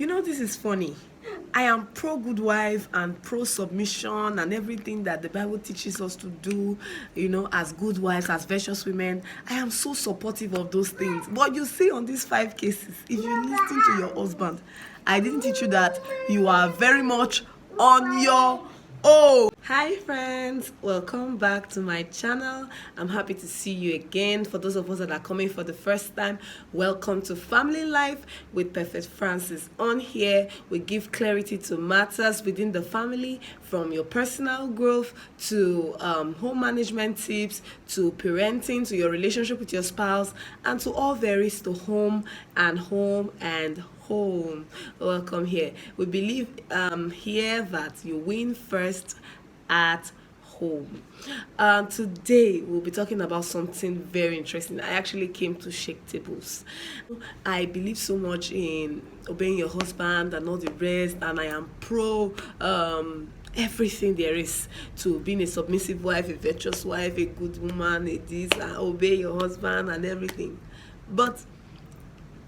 This is funny. I am pro good wife and pro submission and everything that the Bible teaches us to do, as good wives, as virtuous women. I am so supportive of those things. But you see, on these 5 cases, if you listen to your husband, I didn't teach you that you are very much on your own. Hi friends, welcome back to my channel. I'm happy to see you again. For those of us that are coming for the first time, welcome to Family Life with Perfect Francis. On here, we give clarity to matters within the family, from your personal growth to home management tips, to parenting, to your relationship with your spouse, and to all there is to home and home. Welcome here. We believe here that you win first at home. Today we'll be talking about something very interesting. I actually came to shake tables. I believe so much in obeying your husband and all the rest, and I am pro everything there is to being a submissive wife, a virtuous wife, a good woman, obey your husband and everything. But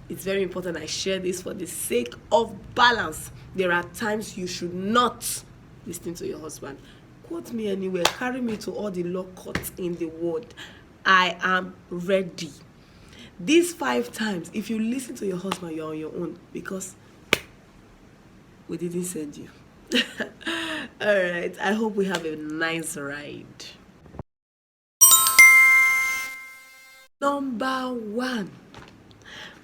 it's very important I share this for the sake of balance. There are times you should not listen to your husband. Quote me anywhere, carry me to all the law courts in the world. I am ready. These 5 times, if you listen to your husband, you're on your own, because we didn't send you. All right, I hope we have a nice ride. Number 1,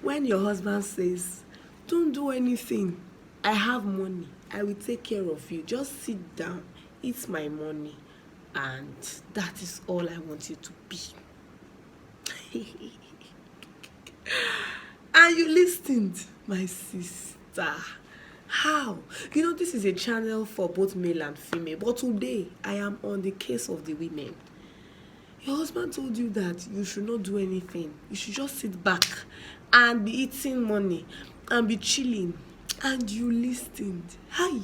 when your husband says, don't do anything, I have money, I will take care of you, just sit down, it's my money, and that is all I want you to be. And you listened, my sister. How? This is a channel for both male and female, but today I am on the case of the women. Your husband told you that you should not do anything. You should just sit back and be eating money and be chilling. And you listened. Hi.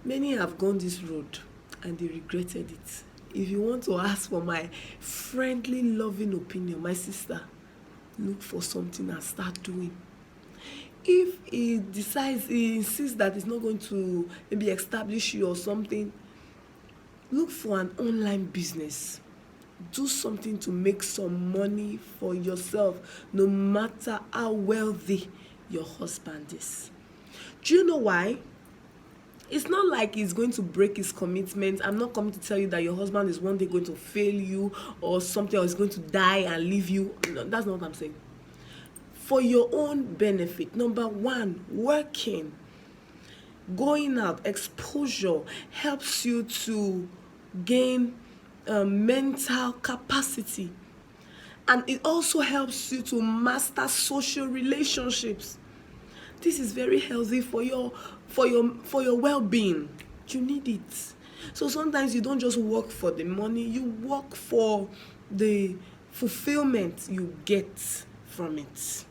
Many have gone this road and they regretted it. If you want to ask for my friendly, loving opinion, my sister, look for something and start doing. If he insists that he's not going to maybe establish you or something, look for an online business. Do something to make some money for yourself, no matter how wealthy your husband is. Do you know why? It's not like he's going to break his commitment. I'm not coming to tell you that your husband is one day going to fail you or something, or is going to die and leave you. No, that's not what I'm saying. For your own benefit, number 1, working, going out, exposure helps you to gain mental capacity, and it also helps you to master social relationships. This is very healthy for your well-being. You need it. So sometimes you don't just work for the money, you work for the fulfillment you get from it.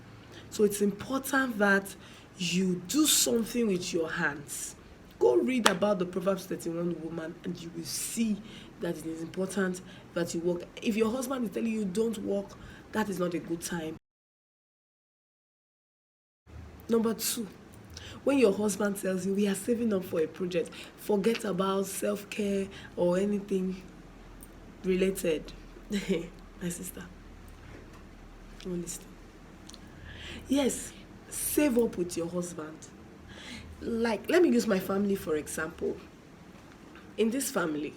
So it's important that you do something with your hands. Go read about the Proverbs 31 woman and you will see that it is important that you work. If your husband is telling you don't work, that is not a good time. Number 2, when your husband tells you we are saving up for a project, forget about self-care or anything related. My sister, listen. Yes, save up with your husband. Like, let me use my family for example. In this family,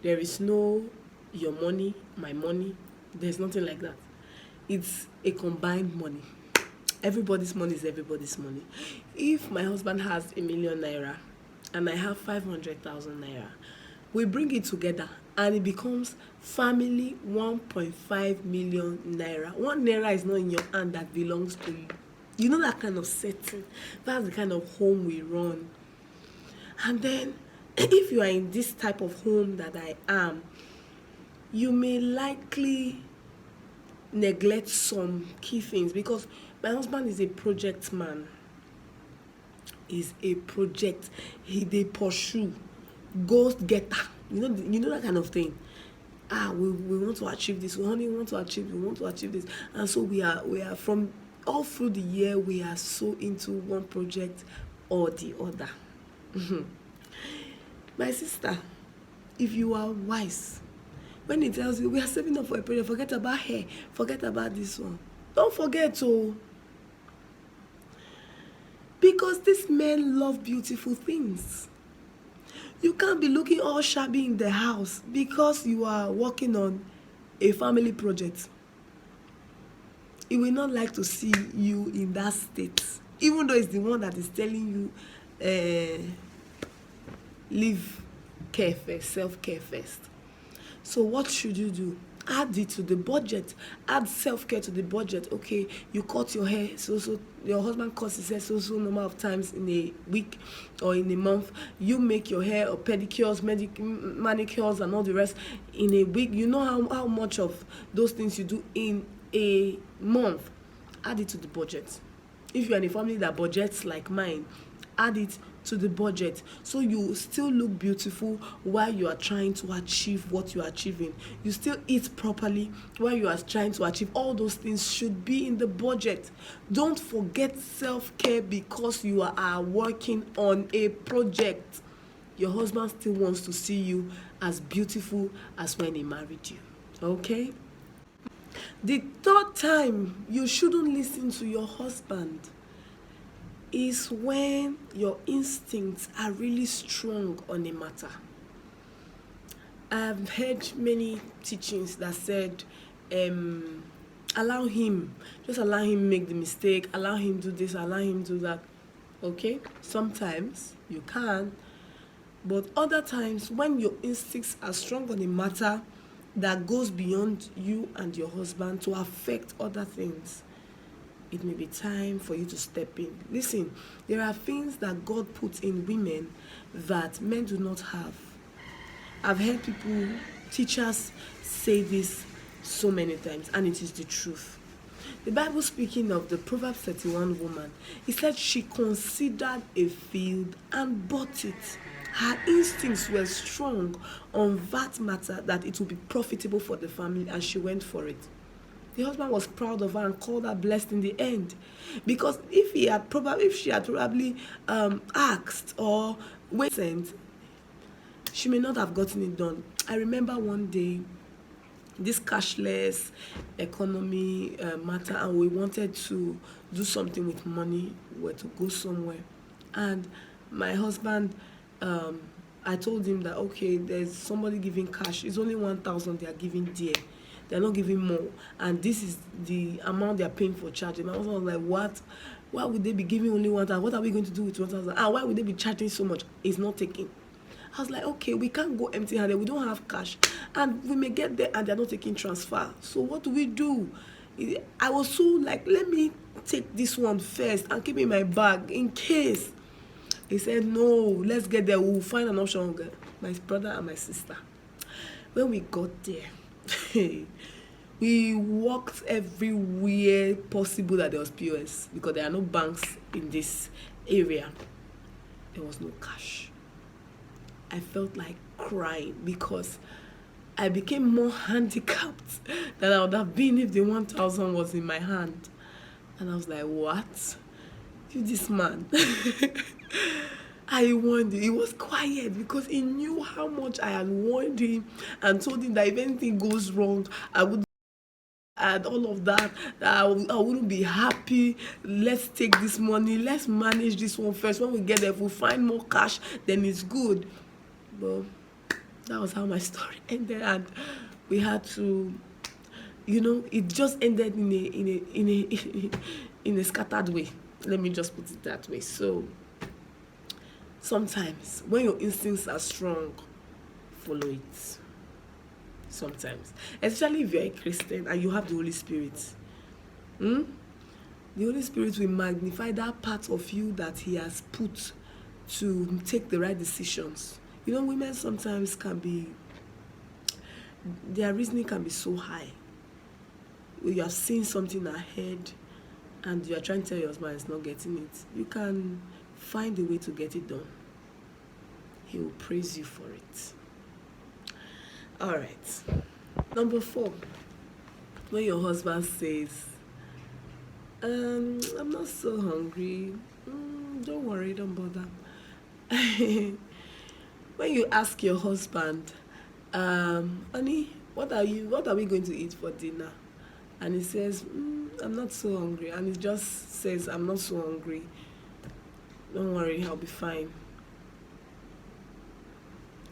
there is no your money, my money. There's nothing like that. It's a combined money. Everybody's money is everybody's money. If my husband has 1 million naira and I have 500,000 naira, we bring it together and it becomes family 1.5 million naira. 1 naira is not in your hand that belongs to you. You know that kind of setting. That's the kind of home we run. And then if you are in this type of home that I am, you may likely neglect some key things, because my husband is a project man. He's a project. They pursue, ghost getter. You know that kind of thing. We want to achieve this. We want to achieve this, and so we are from all through the year we are so into one project or the other. My sister, if you are wise, when he tells you we are saving up for a project, forget about hair, forget about this one. Don't forget because these men love beautiful things. You can't be looking all shabby in the house because you are working on a family project. He will not like to see you in that state, even though it's the one that is telling you leave care first, self-care first. So what should you do? Add it to the budget. Add self-care to the budget. Okay, you cut your hair, so your husband cuts his hair so number of times in a week or in a month. You make your hair or pedicures, manicures and all the rest in a week. You know how much of those things you do in a month. Add it to the budget. If you're in a family that budgets like mine, add it to the budget so you still look beautiful while you are trying to achieve what you are achieving. You still eat properly while you are trying to achieve. All those things should be in the budget. Don't forget self-care because you are working on a project. Your husband still wants to see you as beautiful as when he married you. Okay? The third time you shouldn't listen to your husband is when your instincts are really strong on a matter. I've heard many teachings that said, allow him make the mistake, allow him do this, allow him do that. Okay, sometimes you can, but other times when your instincts are strong on a matter that goes beyond you and your husband to affect other things, it may be time for you to step in. Listen, there are things that God puts in women that men do not have. I've heard people, teachers say this so many times, and it is the truth. The Bible, speaking of the Proverbs 31 woman, it said she considered a field and bought it. Her instincts were strong on that matter, that it would be profitable for the family, and she went for it. The husband was proud of her and called her blessed in the end, because if she had probably asked or waited, she may not have gotten it done. I remember one day, this cashless economy matter, and we wanted to do something with money. We were to go somewhere, and my husband, I told him that okay, there's somebody giving cash. It's only 1,000 they are giving there. They're not giving more, and this is the amount they're paying for charging. My husband was like, what? Why would they be giving only 1,000? What are we going to do with 1,000? Why would they be charging so much? It's not taking. I was like, okay, we can't go empty-handed. We don't have cash, and we may get there and they're not taking transfer. So what do we do? I was so like, let me take this one first and keep it in my bag in case. He said, no, let's get there. We'll find an option. My brother and my sister. When we got there, we walked everywhere possible that there was POS, because there are no banks in this area. There was no cash. I felt like crying because I became more handicapped than I would have been if the 1,000 was in my hand. And I was like, what? This man. I warned him. He was quiet because he knew how much I had warned him and told him that if anything goes wrong, I would add all of that, I wouldn't be happy. Let's take this money, let's manage this one first. When we get there, if we find more cash, then it's good. But that was how my story ended, and we had to, it just ended in a scattered way. Let me just put it that way. So sometimes when your instincts are strong, follow it. Sometimes, especially if you're a Christian and you have the Holy Spirit, the Holy Spirit will magnify that part of you that He has put to take the right decisions. Women sometimes their reasoning can be so high. You have seen something ahead and you are trying to tell your husband it's not getting it. You can find a way to get it done. He will praise you for it. All right. Number 4, when your husband says, I'm not so hungry. Don't worry, don't bother. When you ask your husband, honey, what are we going to eat for dinner? And he says, I'm not so hungry. And he just says, I'm not so hungry. Don't worry, I'll be fine.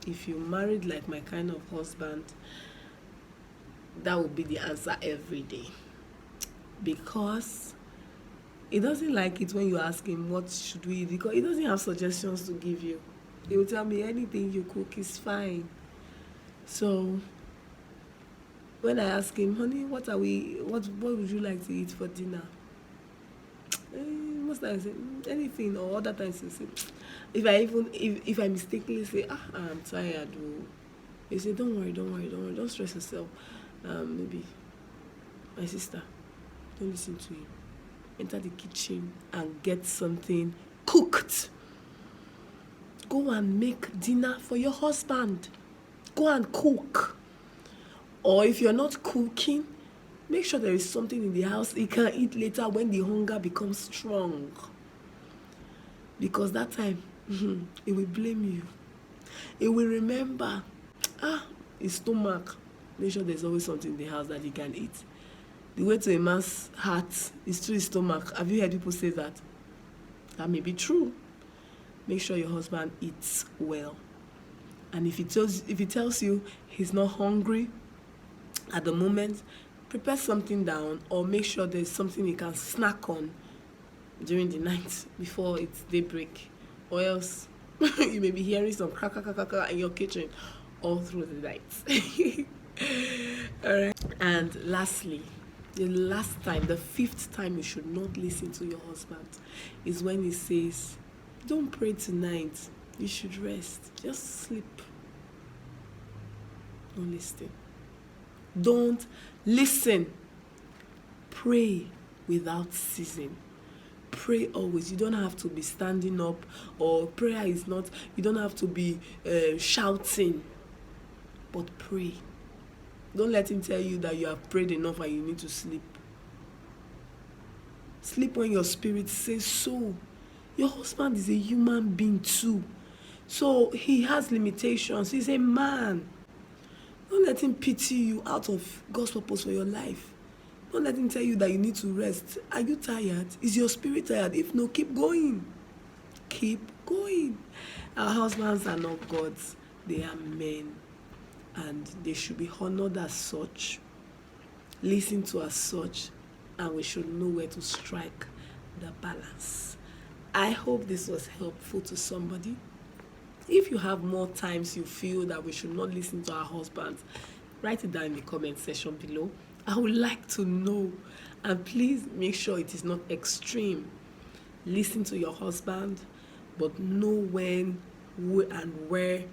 If you married like my kind of husband, that would be the answer every day. Because he doesn't like it when you ask him, what should we eat? Because he doesn't have suggestions to give you. He will tell me, anything you cook is fine. So when I ask him, honey, what would you like to eat for dinner? Most times I say, anything, or other times I say, if I mistakenly say, I'm tired, he say, don't worry, don't stress yourself. Maybe my sister, don't listen to him. Enter the kitchen and get something cooked. Go and make dinner for your husband. Go and cook. Or if you're not cooking, make sure there is something in the house he can eat later when the hunger becomes strong. Because that time, he will blame you. He will remember, his stomach. Make sure there's always something in the house that he can eat. The way to a man's heart is through his stomach. Have you heard people say that? That may be true. Make sure your husband eats well. And if he tells you he's not hungry at the moment, prepare something down, or make sure there's something he can snack on during the night before it's daybreak. Or else you may be hearing some crack in your kitchen all through the night. All right. And lastly, the fifth time you should not listen to your husband is when he says, don't pray tonight, you should rest, just sleep. Don't listen. Don't listen. Pray without ceasing. Pray always. You don't have to be standing up, or prayer is not, you don't have to be shouting, but pray. Don't let him tell you that you have prayed enough and you need to sleep. Sleep when your spirit says so. Your husband is a human being too. So he has limitations. He's a man. Don't let him pity you out of God's purpose for your life. Don't let him tell you that you need to rest. Are you tired? Is your spirit tired? If no, keep going. Keep going. Our husbands are not gods. They are men. And they should be honored as such, listened to as such, and we should know where to strike the balance. I hope this was helpful to somebody. If you have more times you feel that we should not listen to our husbands, write it down in the comment section below. I would like to know. And please make sure it is not extreme. Listen to your husband, but know when and where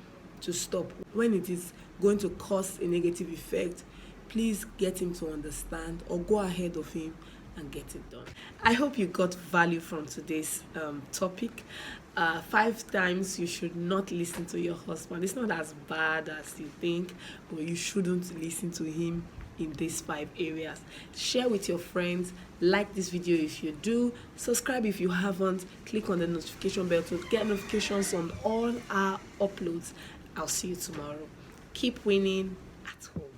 to stop. When it is going to cause a negative effect, please get him to understand, or go ahead of him and get it done. I hope you got value from today's topic. 5 times you should not listen to your husband. It's not as bad as you think, but you shouldn't listen to him in these 5 areas. Share with your friends. Like this video if you do. Subscribe if you haven't. Click on the notification bell to get notifications on all our uploads. I'll see you tomorrow. Keep winning at home.